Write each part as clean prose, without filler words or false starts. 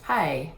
Hi,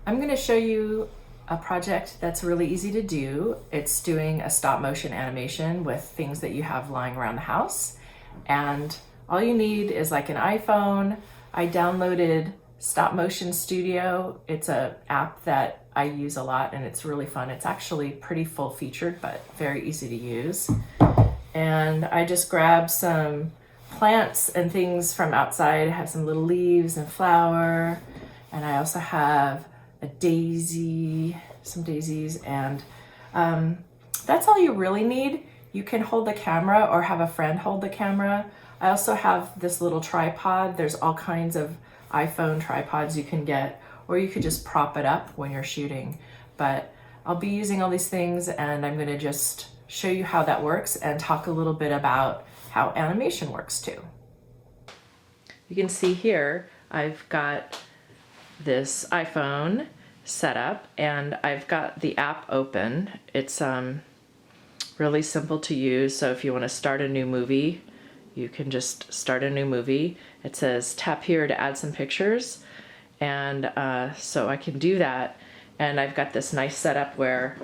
I'm going to show you a project that's really easy to do. It's doing a stop motion animation with things that you have lying around the house. And all you need is like an iPhone. I downloaded Stop Motion Studio. It's an app that I use a lot and it's really fun. It's actually pretty full featured, but very easy to use. And I just grabbed some plants and things from outside. I have some little leaves and flower, and I also have a daisy, some daisies, and that's all you really need. You can hold the camera or have a friend hold the camera. I also have this little tripod. There's all kinds of iPhone tripods you can get, or you could just prop it up when you're shooting. But I'll be using all these things, and I'm gonna just show you how that works and talk a little bit about how animation works too. You can see here, I've got this iPhone set up and I've got the app open. It's really simple to use. So if you want to start a new movie, you can just start a new movie. It says tap here to add some pictures. And so I can do that. And I've got this nice setup where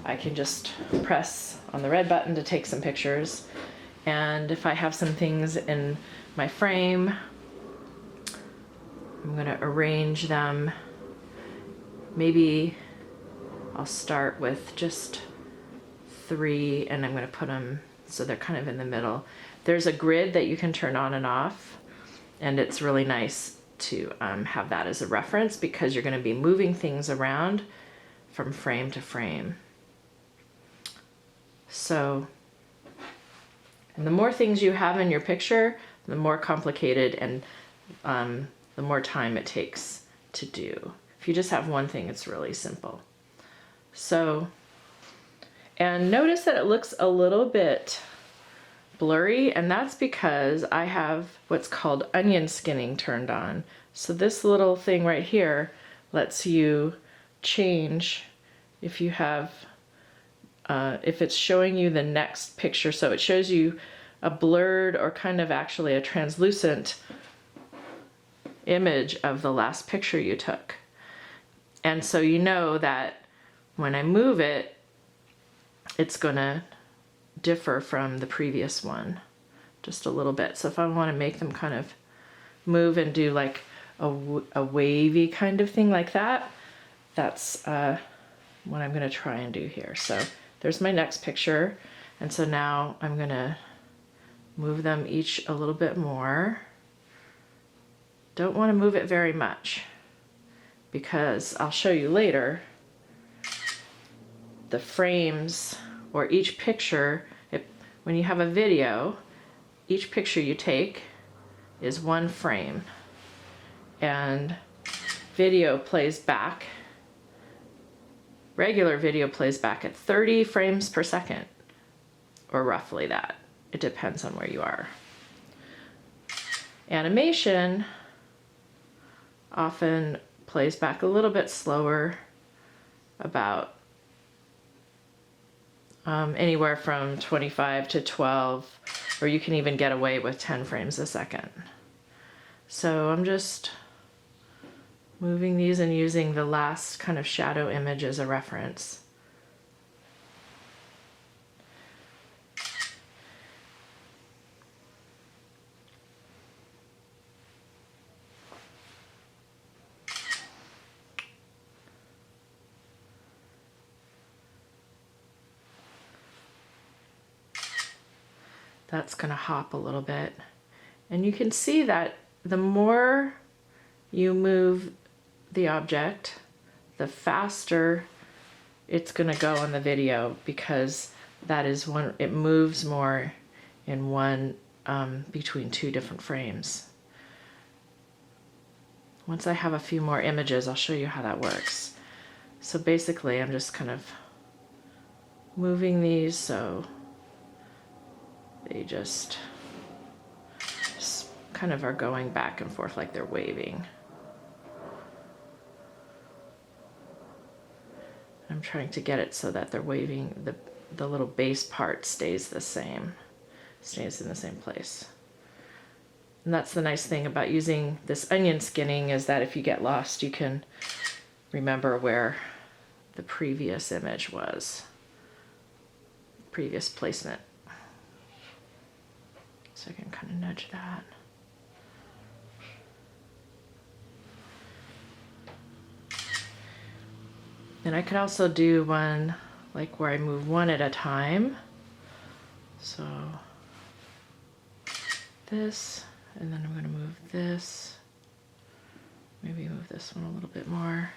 I can just press on the red button to take some pictures. And if I have some things in my frame, I'm gonna arrange them. Maybe I'll start with just 3 and I'm gonna put them so they're kind of in the middle. There's a grid that you can turn on and off, and it's really nice to have that as a reference because you're gonna be moving things around from frame to frame. So, and the more things you have in your picture, the more complicated and the more time it takes to do. If you just have one thing, it's really simple. So, and notice that it looks a little bit blurry, and that's because I have what's called onion skinning turned on. So this little thing right here lets you change if you have, if it's showing you the next picture. So it shows you a blurred or kind of actually a translucent image of the last picture you took. And so you know that when I move it, it's gonna differ from the previous one just a little bit. So if I want to make them kind of move and do like a wavy kind of thing like that, that's what I'm gonna try and do here. So there's my next picture. And so now I'm gonna move them each a little bit more. Don't want to move it very much because I'll show you later the frames or each picture. When you have a video, each picture you take is one frame, and video plays back, regular video plays back at 30 frames per second, or roughly that. It depends on where you are. Animation often plays back a little bit slower, about anywhere from 25 to 12, or you can even get away with 10 frames a second. So I'm just moving these and using the last kind of shadow image as a reference. That's gonna hop a little bit. And you can see that the more you move the object, the faster it's gonna go on the video, because that is one, it moves more in one, between 2 different frames. Once I have a few more images, I'll show you how that works. So basically I'm just kind of moving these so they just kind of are going back and forth like they're waving. I'm trying to get it so that they're waving, the little base part stays the same, stays in the same place. And that's the nice thing about using this onion skinning, is that if you get lost, you can remember where the previous image was, previous placement. So I can kind of nudge that. And I could also do one like where I move one at a time. So this, and then I'm going to move this. Maybe move this one a little bit more.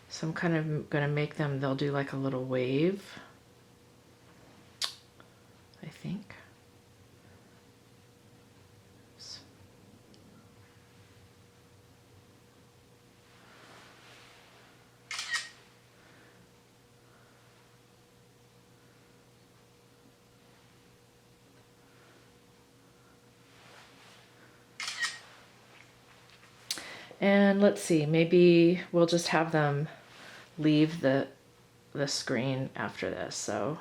So I'm kind of going to make them, they'll do like a little wave, I think. And let's see, maybe we'll just have them leave the screen after this. So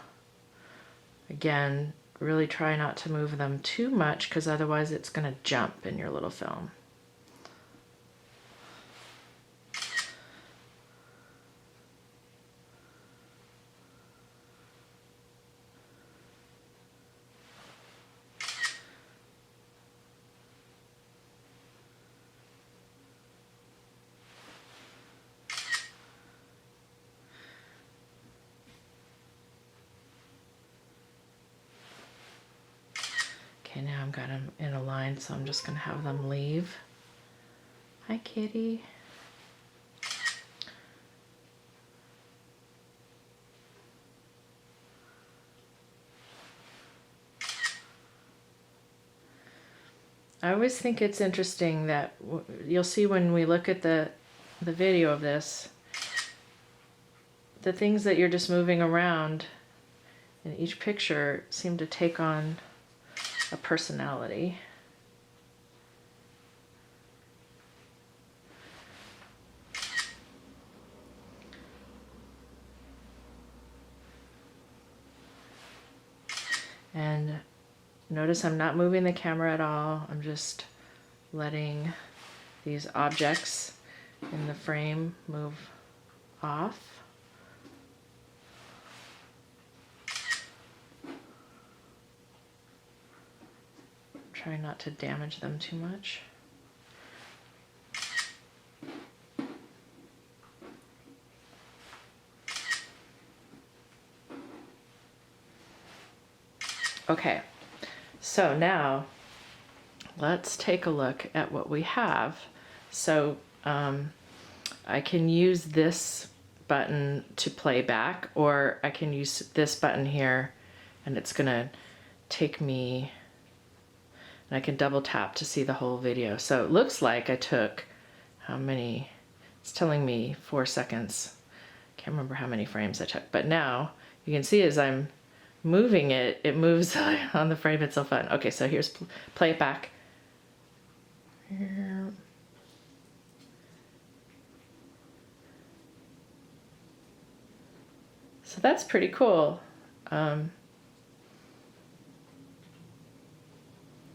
again, really try not to move them too much, because otherwise it's going to jump in your little film. Okay, now I've got them in a line, so I'm just going to have them leave. Hi, kitty. I always think it's interesting that you'll see when we look at the video of this, the things that you're just moving around in each picture seem to take on a personality. And notice I'm not moving the camera at all. I'm just letting these objects in the frame move off. Try not to damage them too much. Okay, so now let's take a look at what we have. So I can use this button to play back, or I can use this button here and it's gonna take me, and I can double tap to see the whole video. So it looks like I took, how many, it's telling me 4 seconds. Can't remember how many frames I took, but now you can see as I'm moving it, it moves on the frame itself. Okay, so here's play it back. So that's pretty cool.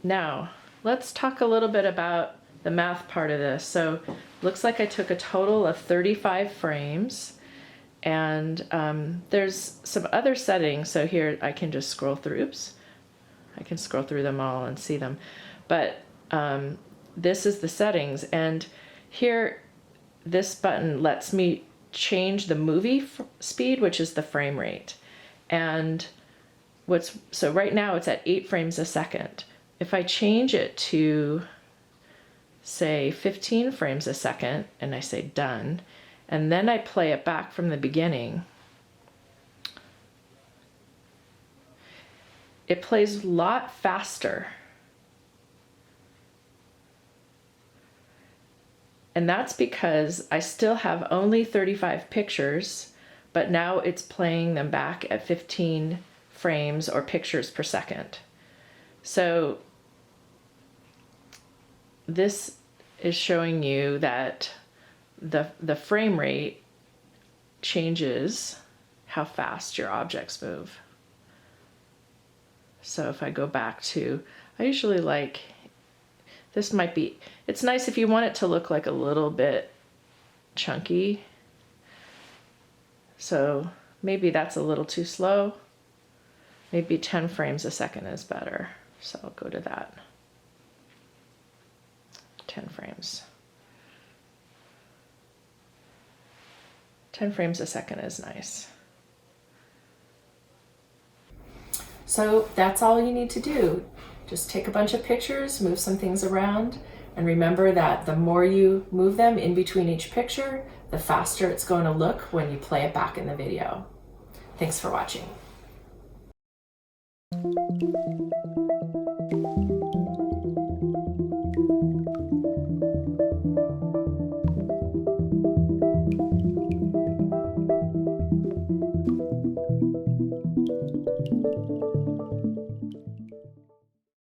Now, let's talk a little bit about the math part of this. So looks like I took a total of 35 frames, and there's some other settings. So here I can just scroll through, oops, I can scroll through them all and see them. But this is the settings, and here this button lets me change the movie speed, which is the frame rate. And so right now it's at 8 frames a second. If I change it to, say, 15 frames a second, and I say done, and then I play it back from the beginning, it plays a lot faster. And that's because I still have only 35 pictures, but now it's playing them back at 15 frames or pictures per second. So this is showing you that the frame rate changes how fast your objects move. So if I go back to, I usually like, this might be, it's nice if you want it to look like a little bit chunky. So maybe that's a little too slow. Maybe 10 frames a second is better. So I'll go to that. 10 frames. 10 frames a second is nice. So that's all you need to do. Just take a bunch of pictures, move some things around, and remember that the more you move them in between each picture, the faster it's going to look when you play it back in the video. Thanks for watching.